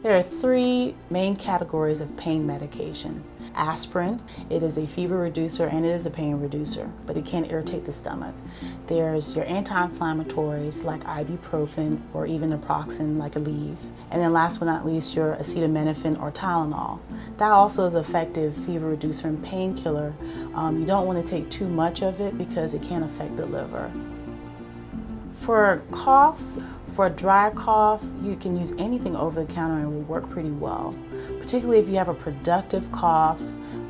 There are three main categories of pain medications. Aspirin, it is a fever reducer and it is a pain reducer, but it can irritate the stomach. There's your anti-inflammatories like ibuprofen or even naproxen like Aleve. And then last but not least, your acetaminophen or Tylenol. That also is an effective fever reducer and painkiller. You don't want to take too much of it because it can affect the liver. For coughs, for a dry cough, you can use anything over the counter and it will work pretty well. Particularly if you have a productive cough,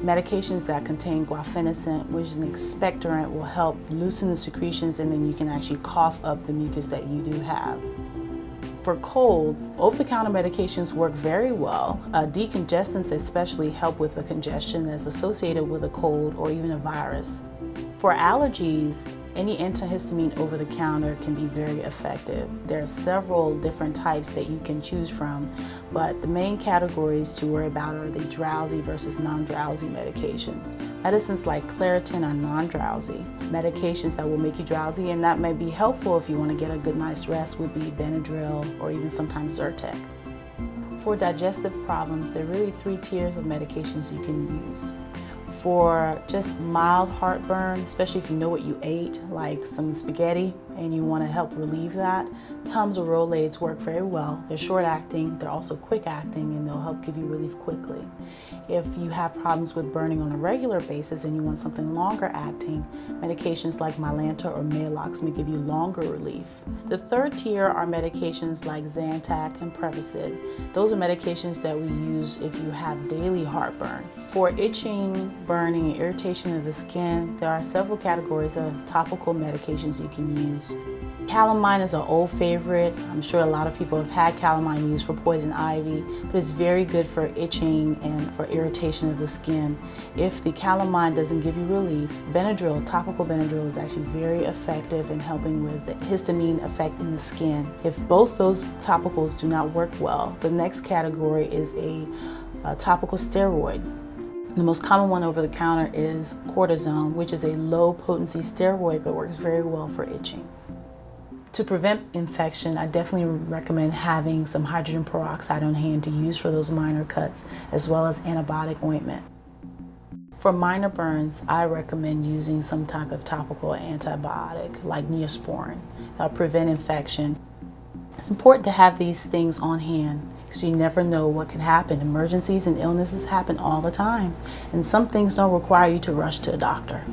medications that contain guaifenesin, which is an expectorant, will help loosen the secretions and then you can actually cough up the mucus that you do have. For colds, over-the-counter medications work very well. Decongestants especially help with the congestion that's associated with a cold or even a virus. For allergies, any antihistamine over-the-counter can be very effective. There are several different types that you can choose from, but the main categories to worry about are the drowsy versus non-drowsy medications. Medicines like Claritin are non-drowsy. Medications that will make you drowsy, and that may be helpful if you want to get a good night's rest, would be Benadryl or even sometimes Zyrtec. For digestive problems, there are really three tiers of medications you can use. For just mild heartburn, especially if you know what you ate, like some spaghetti, and you want to help relieve that, Tums or Rolaids work very well. They're short acting, they're also quick acting, and they'll help give you relief quickly. If you have problems with burning on a regular basis and you want something longer acting, medications like Mylanta or Maalox may give you longer relief. The third tier are medications like Zantac and Prevacid. Those are medications that we use if you have daily heartburn. For itching, burning, and irritation of the skin, there are several categories of topical medications you can use. Calamine is an old favorite. I'm sure a lot of people have had calamine used for poison ivy, but it's very good for itching and for irritation of the skin. If the calamine doesn't give you relief, Benadryl, topical Benadryl, is actually very effective in helping with the histamine effect in the skin. If both those topicals do not work well, the next category is a topical steroid. The most common one over the counter is cortisone, which is a low potency steroid but works very well for itching. To prevent infection, I definitely recommend having some hydrogen peroxide on hand to use for those minor cuts, as well as antibiotic ointment. For minor burns, I recommend using some type of topical antibiotic like Neosporin. That'll prevent infection. It's important to have these things on hand because you never know what can happen. Emergencies and illnesses happen all the time, and some things don't require you to rush to a doctor.